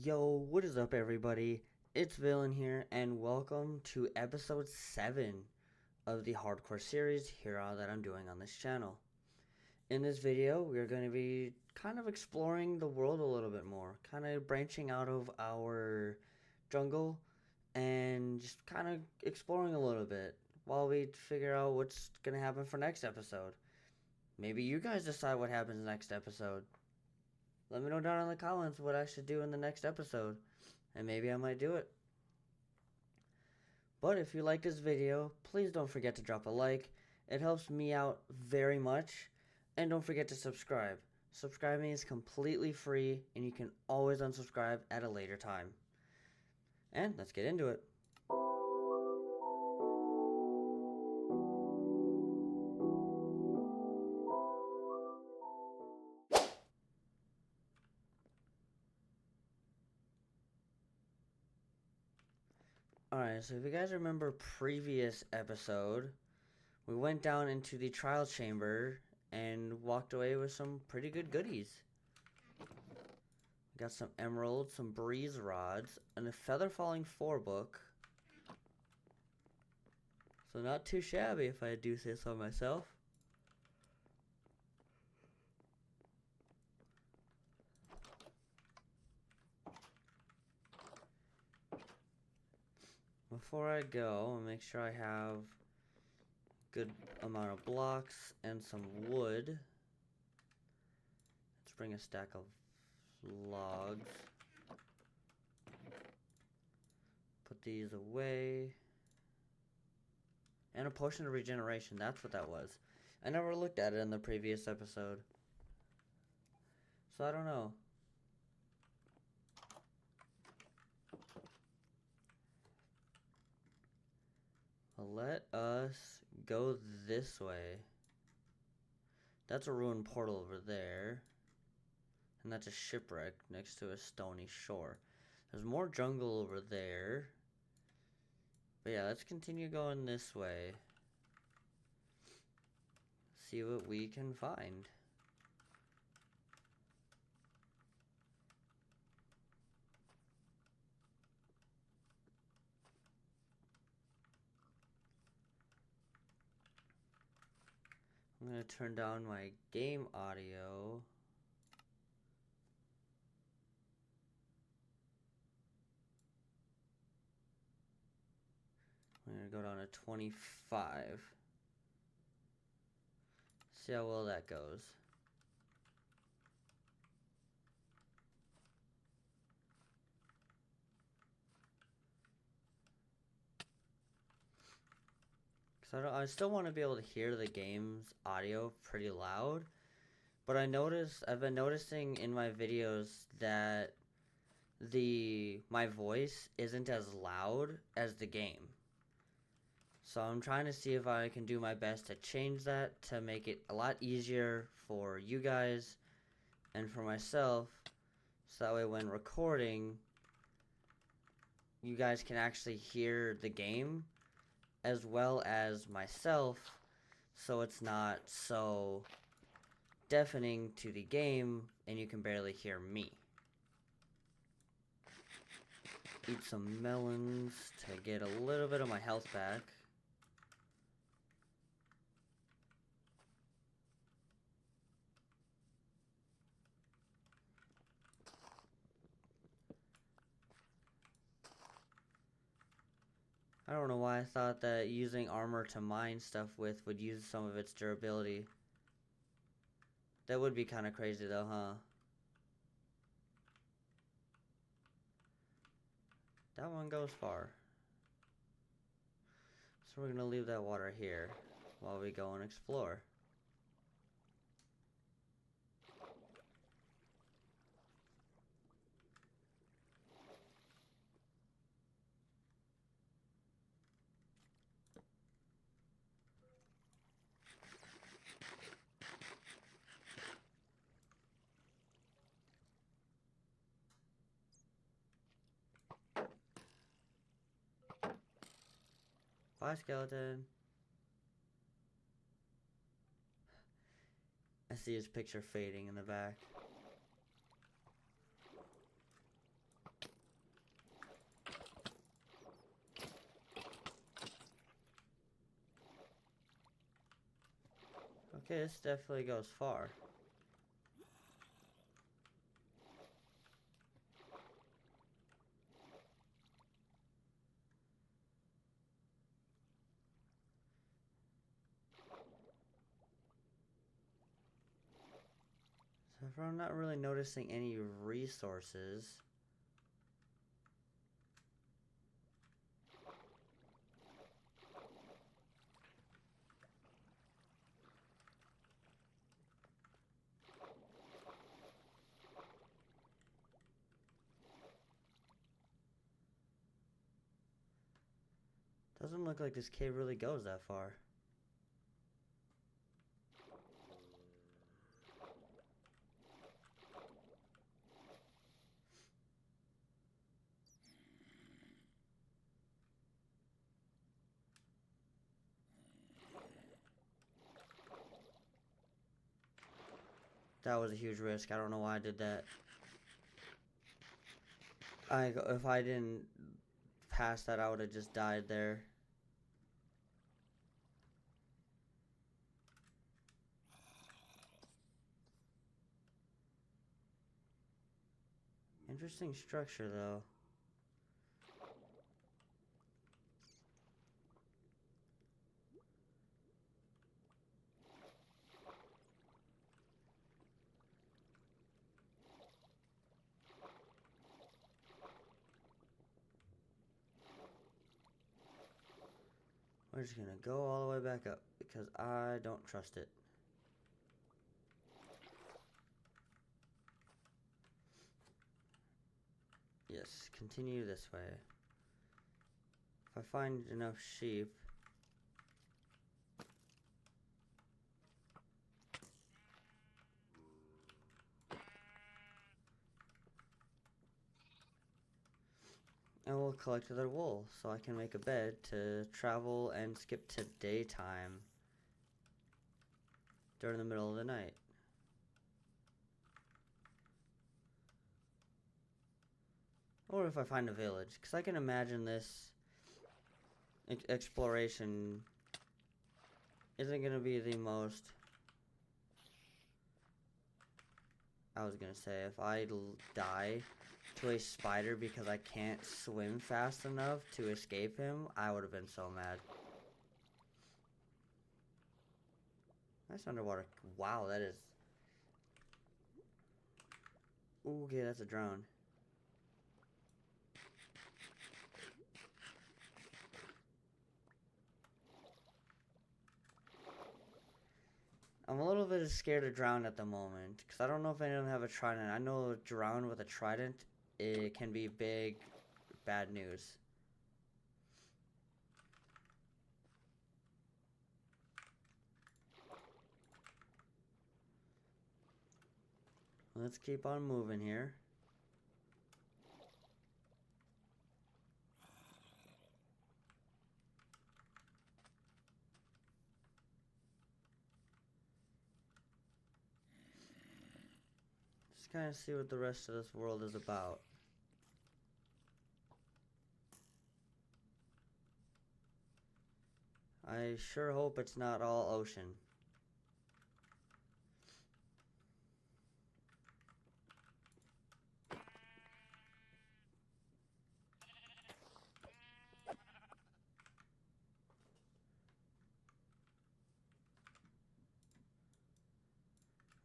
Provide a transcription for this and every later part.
Yo, what is up, everybody? It's Villain here, and welcome to episode 7 of the hardcore series Hero that I'm doing on this channel. In this video, we're going to be kind of exploring the world a little bit more, kind of branching out of our jungle and just kind of exploring a little bit while we figure out what's going to happen for next episode. Maybe you guys decide what happens next episode. Let me know down in the comments what I should do in the next episode, and maybe I might do it. But if you like this video, please don't forget to drop a like. It helps me out very much. And don't forget to subscribe. Subscribing is completely free, and you can always unsubscribe at a later time. And let's get into it. Alright, so if you guys remember previous episode, we went down into the trial chamber and walked away with some pretty good goodies. We got some emeralds, some breeze rods, and a feather falling 4 book. So not too shabby if I do say so myself. Before I go, I'll make sure I have good amount of blocks and some wood. Let's bring a stack of logs. Put these away. And a potion of regeneration, that's what that was. I never looked at it in the previous episode, so I don't know. Well, let us go this way. That's a ruined portal over there. And that's a shipwreck next to a stony shore. There's more jungle over there. But yeah, let's continue going this way. See what we can find. I'm going to turn down my game audio. I'm going to go down to 25. See how well that goes. Cause I still want to be able to hear the game's audio pretty loud. But I've been noticing in my videos that my voice isn't as loud as the game. So I'm trying to see if I can do my best to change that to make it a lot easier for you guys and for myself, so that way when recording, you guys can actually hear the game as well as myself, so it's not so deafening to the game and you can barely hear me. Eat some melons to get a little bit of my health back. I don't know why I thought that using armor to mine stuff with would use some of its durability. That would be kind of crazy though, huh? That one goes far. So we're gonna leave that water here while we go and explore. Bye, skeleton. I see his picture fading in the back. Okay, this definitely goes far. So if I'm not really noticing any resources. Doesn't look like this cave really goes that far. That was a huge risk. I don't know why I did that. If I didn't pass that, I would have just died there. Interesting structure, though. We're just gonna go all the way back up because I don't trust it. Yes, continue this way. If I find enough sheep. And we'll collect their wool so I can make a bed to travel and skip to daytime during the middle of the night. Or if I find a village, because I can imagine this exploration isn't going to be the most... I was going to say, if I die to a spider because I can't swim fast enough to escape him, I would have been so mad. Nice underwater. Wow, that is... Ooh, okay, that's a drone. I'm a little bit scared to drown at the moment, because I don't know if anyone have a trident. I know drown with a trident, it can be big, bad news. Let's keep on moving here. Just kind of see what the rest of this world is about. I sure hope it's not all ocean.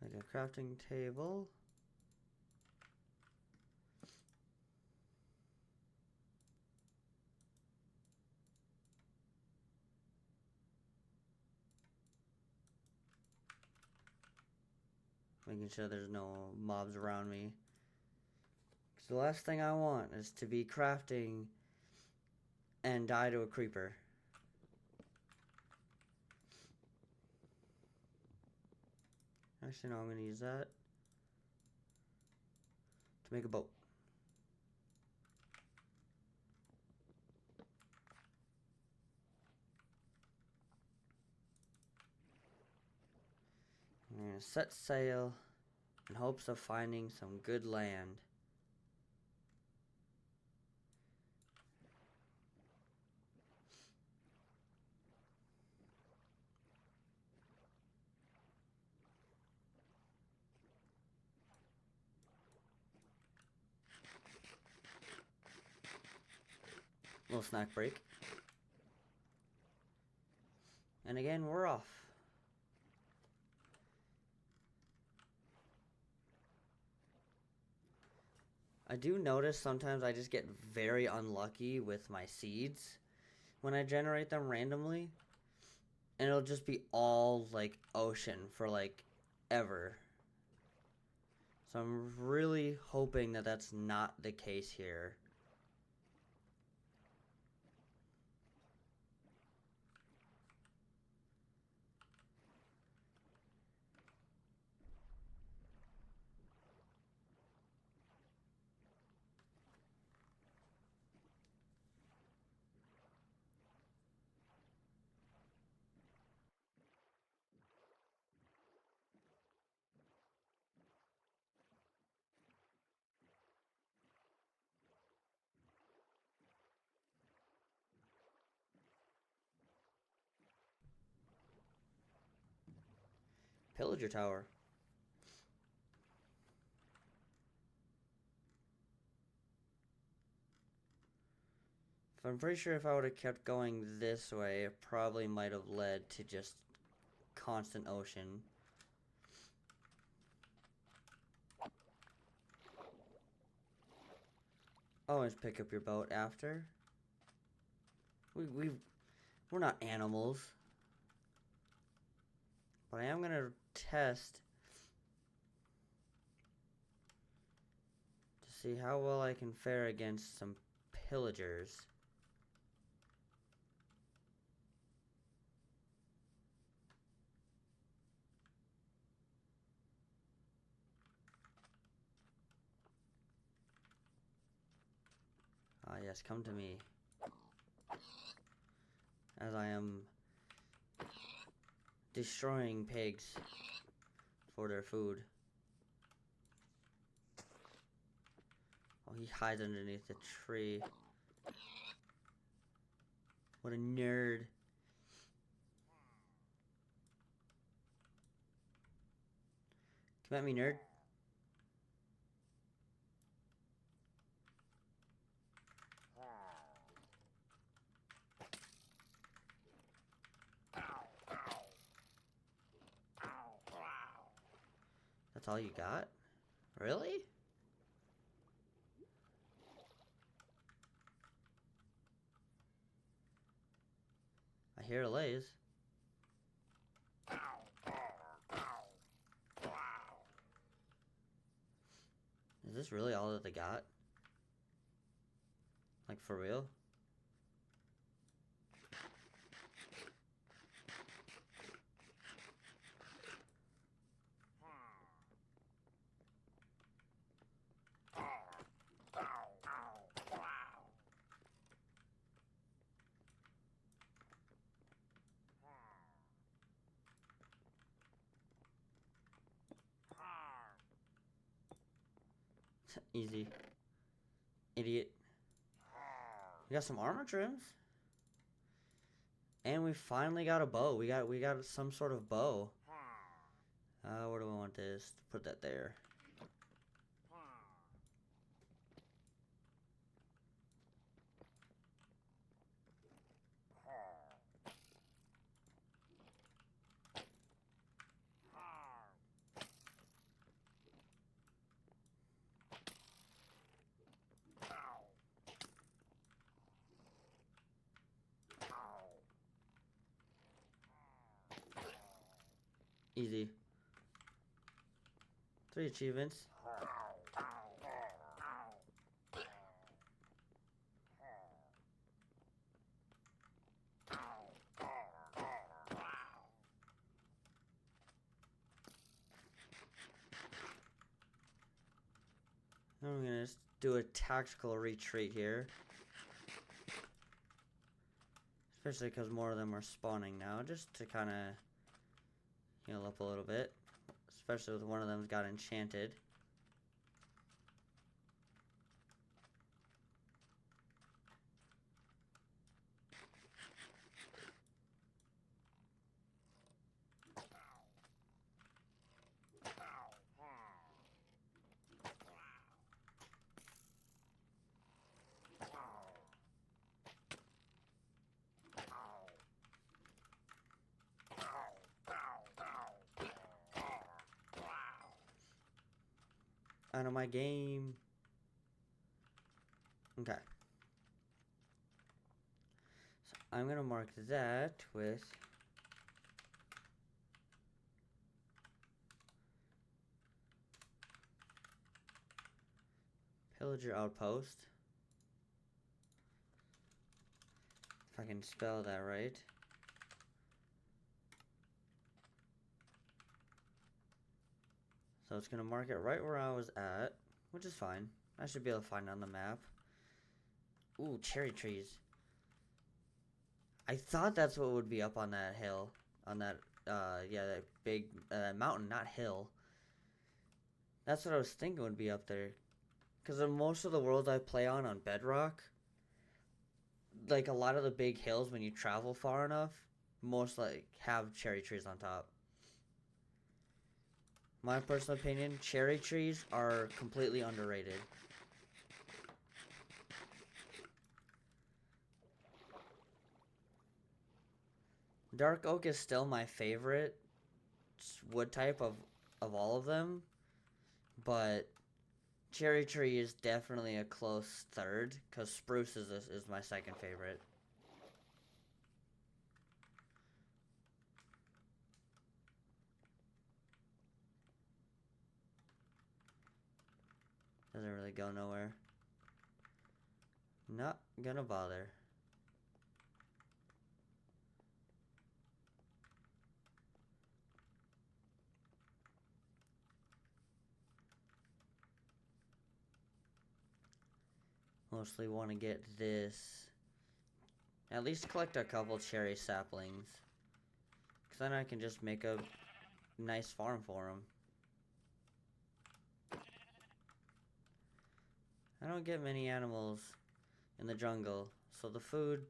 Like a crafting table. Making sure there's no mobs around me. Because the last thing I want is to be crafting and die to a creeper. Actually, no, I'm going to use that to make a boat. I'm going to set sail in hopes of finding some good land. Little snack break. And again, we're off. I do notice sometimes I just get very unlucky with my seeds when I generate them randomly. And it'll just be all, like, ocean for, like, ever. So I'm really hoping that that's not the case here. Pillager Tower. I'm pretty sure if I would have kept going this way, it probably might have led to just constant ocean. Always pick up your boat after. We're not animals. But I am gonna test to see how well I can fare against some pillagers. Ah, yes, come to me. As I am destroying pigs for their food. Oh, he hides underneath the tree. What a nerd. Come at me, nerd. That's all you got? Really? I hear Lays. Is this really all that they got? Like, for real? Easy. Idiot. We got some armor trims. And we finally got a bow. We got some sort of bow. Where do I want this? Put that there. Easy. 3 achievements. I'm gonna just do a tactical retreat here. Especially because more of them are spawning now, just to kind of heal up a little bit. Especially with one of them got enchanted. Out of my game. Okay. So I'm gonna mark that with Pillager Outpost. If I can spell that right. So it's gonna mark it right where I was at, which is fine. I should be able to find it on the map. Ooh, cherry trees. I thought that's what would be up on that hill. On that, yeah, that big mountain, not hill. That's what I was thinking would be up there. Because in most of the worlds I play on Bedrock, like a lot of the big hills, when you travel far enough, most like have cherry trees on top. My personal opinion, cherry trees are completely underrated. Dark oak is still my favorite wood type of all of them, but cherry tree is definitely a close third, because spruce is my second favorite. Doesn't really go nowhere. Not gonna bother. Mostly want to get this. At least collect a couple cherry saplings. Because then I can just make a nice farm for them. I don't get many animals in the jungle, so the food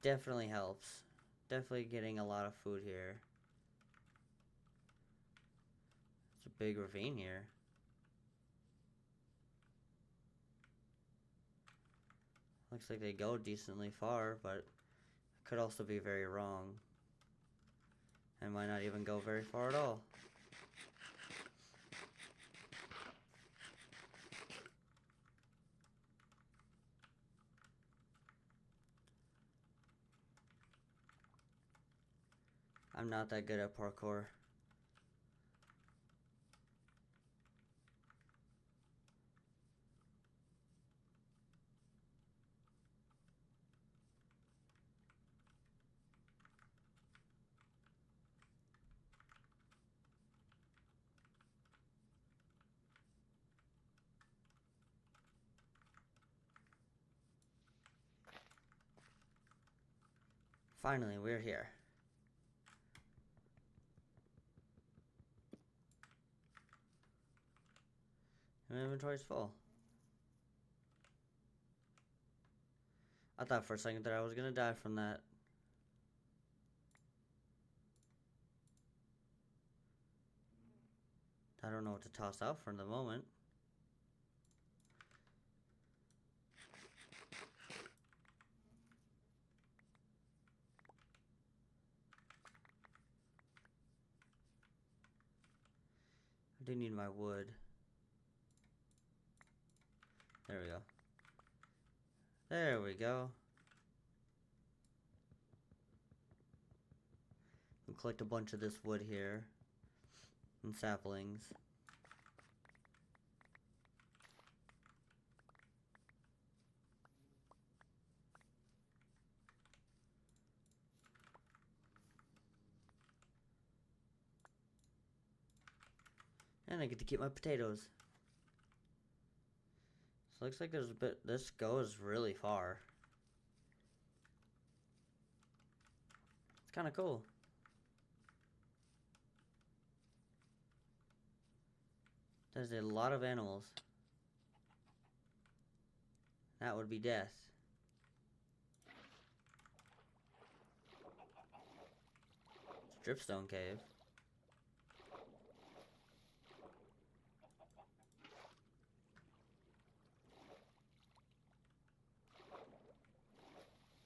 definitely helps. Definitely getting a lot of food here. It's a big ravine here. Looks like they go decently far, but could also be very wrong. And might not even go very far at all. I'm not that good at parkour. Finally, we're here. My inventory's full. I thought for a second that I was gonna die from that. I don't know what to toss out for the moment. I do need my wood. There we go. There we go. We'll collect a bunch of this wood here. And saplings. And I get to keep my potatoes. So looks like there's a bit, this goes really far. It's kind of cool. There's a lot of animals. That would be death. It's Dripstone Cave.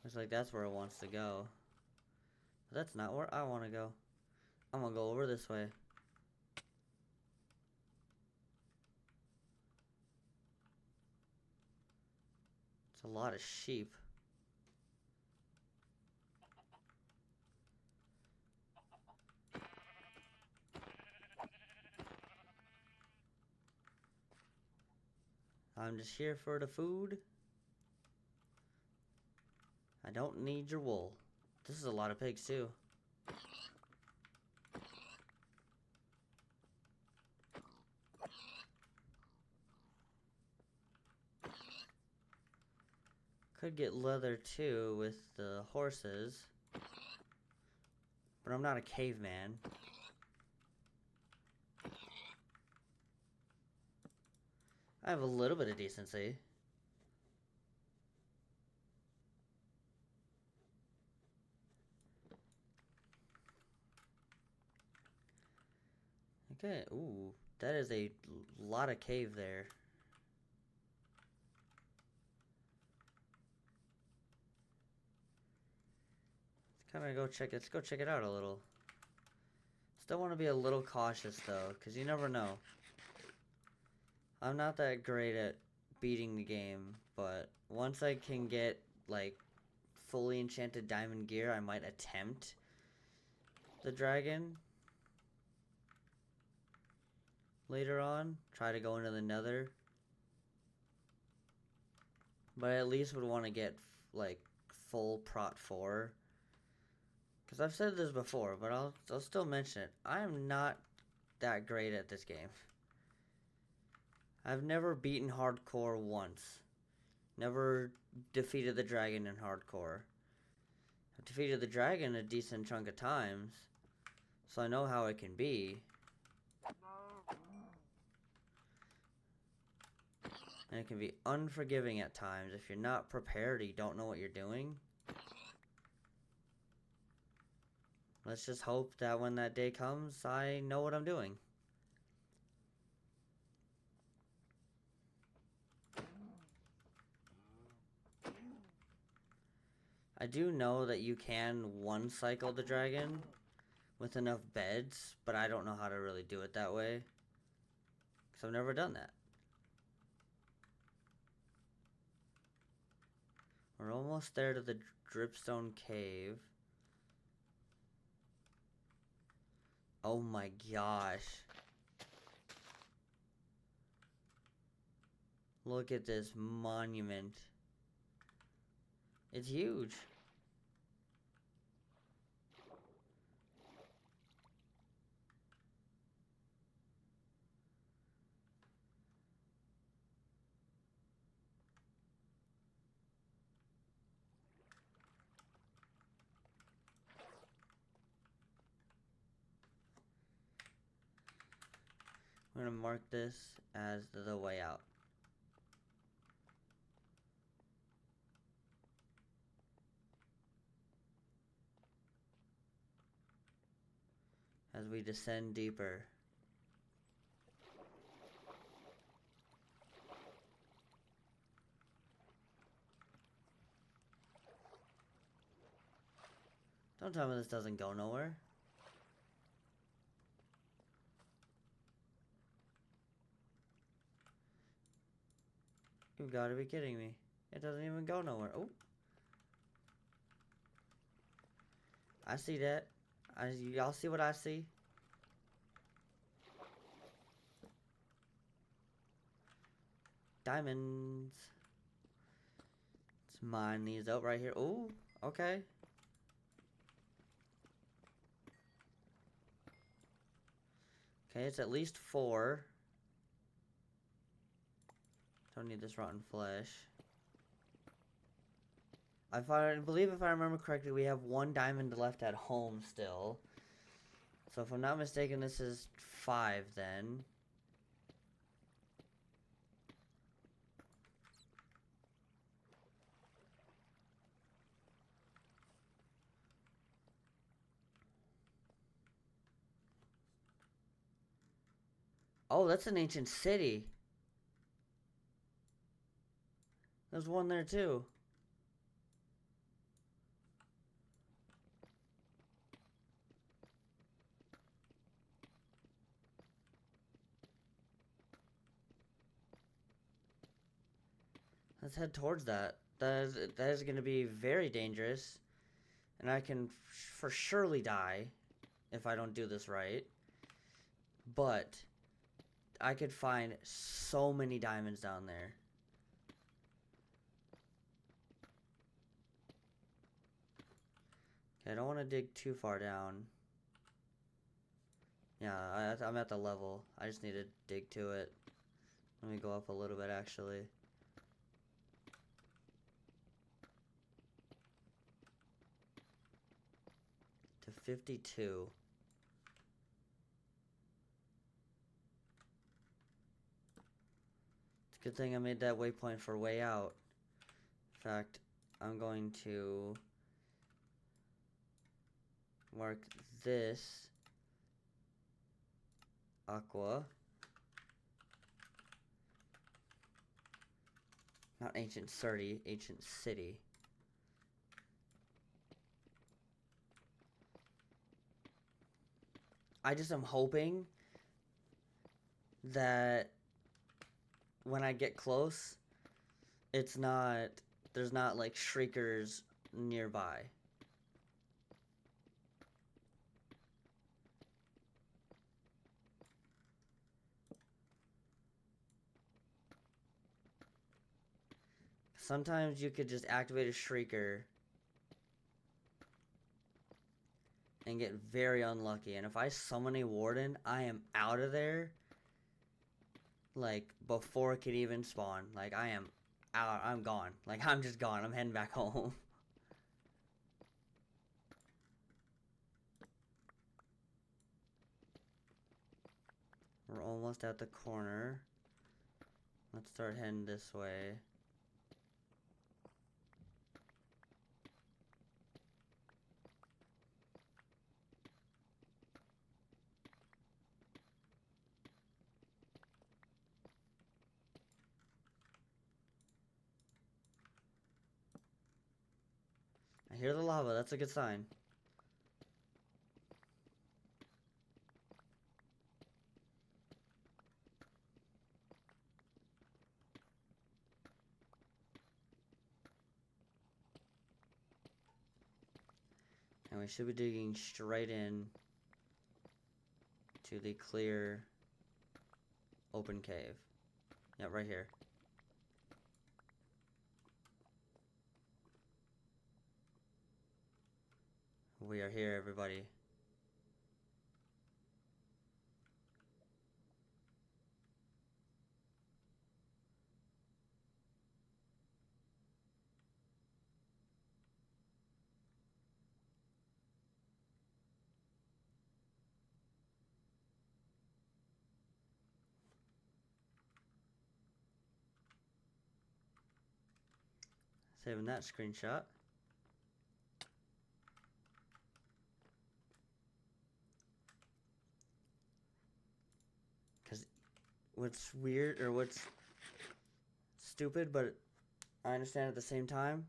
Looks like that's where it wants to go. But that's not where I want to go. I'm gonna go over this way. It's a lot of sheep. I'm just here for the food. I don't need your wool. This is a lot of pigs too. Could get leather too with the horses. But I'm not a caveman. I have a little bit of decency. Okay, ooh, that is a lot of cave there. Let's go check it out a little. Still want to be a little cautious though, because you never know. I'm not that great at beating the game, but once I can get, like, fully enchanted diamond gear, I might attempt the dragon later on. Try to go into the nether. But I at least would want to get, like, full Prot 4. Because I've said this before, but I'll still mention it. I am not that great at this game. I've never beaten hardcore once. Never defeated the dragon in hardcore. I've defeated the dragon a decent chunk of times, so I know how it can be. And it can be unforgiving at times if you're not prepared or you don't know what you're doing. Let's just hope that when that day comes, I know what I'm doing. I do know that you can one cycle the dragon with enough beds, but I don't know how to really do it that way, because I've never done that. We're almost there to the dripstone cave. Oh my gosh. Look at this monument. It's huge. I'm gonna mark this as the way out. As we descend deeper. Don't tell me this doesn't go nowhere. You've got to be kidding me. It doesn't even go nowhere. Oh. I see that. Y'all see what I see? Diamonds. Let's mine these up right here. Oh, okay. Okay, it's at least 4. Don't need this rotten flesh. I believe if I remember correctly, we have 1 diamond left at home still. So if I'm not mistaken, this is 5 then. Oh, that's an ancient city. There's one there too. Let's head towards that. that is going to be very dangerous, and I can for surely die if I don't do this right. But I could find so many diamonds down there. Okay, I don't want to dig too far down. Yeah, I'm at the level. I just need to dig to it. Let me go up a little bit, actually. To 52. It's a good thing I made that waypoint for way out. In fact, I'm going to mark this aqua. Not ancient city, ancient city. I just am hoping that when I get close, it's not, there's not like shriekers nearby. Sometimes you could just activate a shrieker and get very unlucky. And if I summon a warden, I am out of there like before it could even spawn. Like I am out. I'm gone. Like I'm just gone. I'm heading back home. We're almost at the corner. Let's start heading this way. I hear the lava. That's a good sign. And we should be digging straight in to the clear open cave. Yeah, right here. We are here, everybody. Saving that screenshot. Because what's weird, or what's stupid, but I understand at the same time.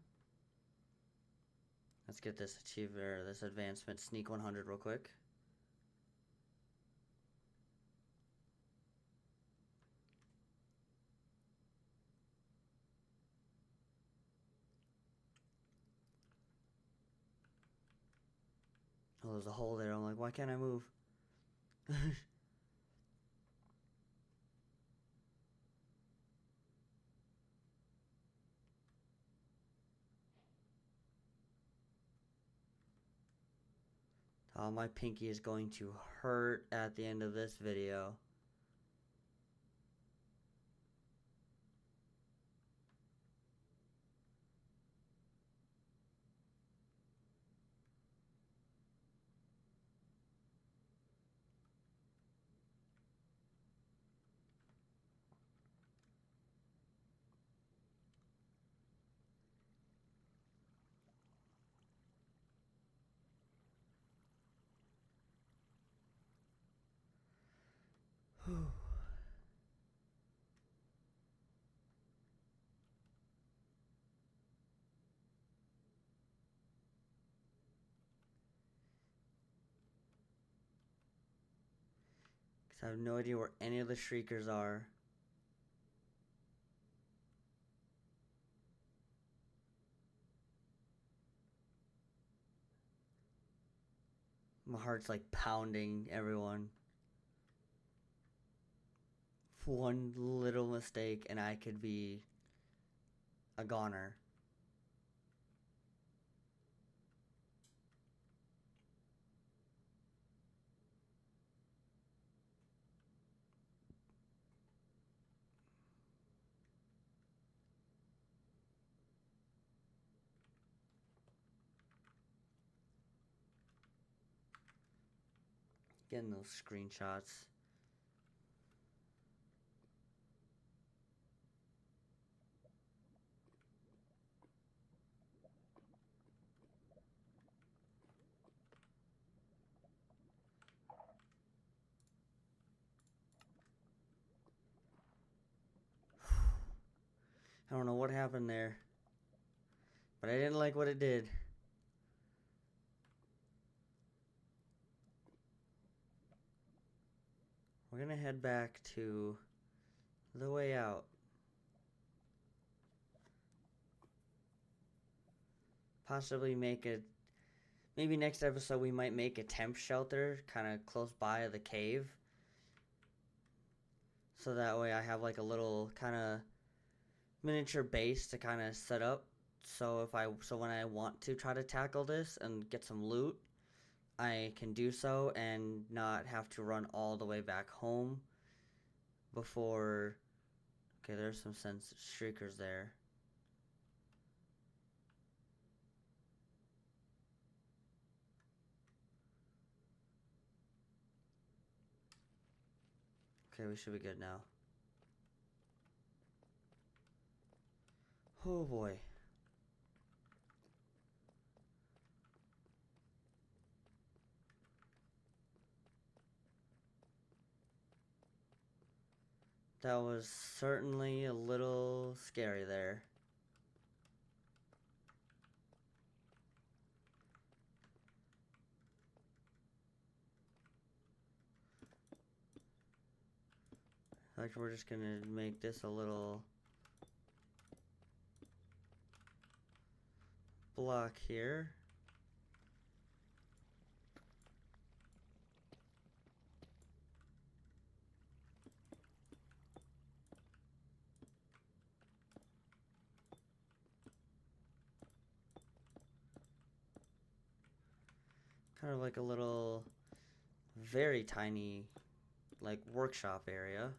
Let's get this achiever, this advancement, sneak 100 real quick. Oh, there's a hole there. I'm like, why can't I move? Oh, my pinky is going to hurt at the end of this video. Because I have no idea where any of the shriekers are. My heart's like pounding, everyone. One little mistake and I could be a goner. Getting those screenshots. I don't know what happened there, but I didn't like what it did. We're gonna head back to the way out. Possibly make a, maybe next episode we might make a temp shelter kind of close by the cave. So that way I have like a little kind of miniature base to kind of set up. So when I want to try to tackle this and get some loot, I can do so and not have to run all the way back home before. Okay, there's some streakers there. Okay, we should be good now. Oh boy. That was certainly a little scary there. Like, we're just gonna make this a little block here. Kind of like a little, very tiny, like, workshop area.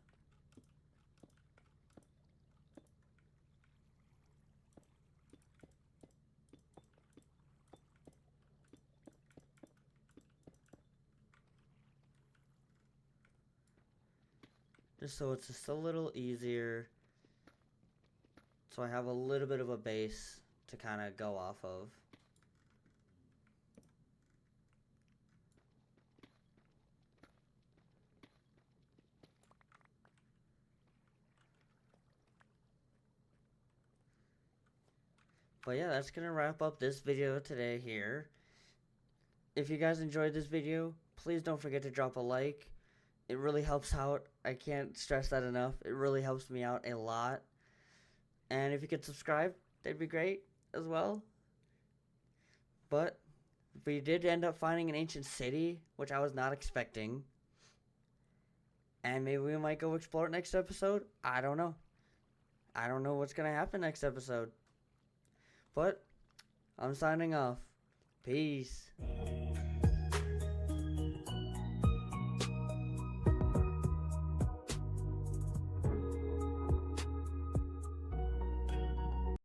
Just so it's just a little easier. So I have a little bit of a base to kind of go off of. But yeah, that's gonna wrap up this video today here. If you guys enjoyed this video, please don't forget to drop a like. It really helps out. I can't stress that enough. It really helps me out a lot. And if you could subscribe, that'd be great as well. But we did end up finding an ancient city, which I was not expecting. And maybe we might go explore it next episode. I don't know. I don't know what's going to happen next episode. But I'm signing off. Peace.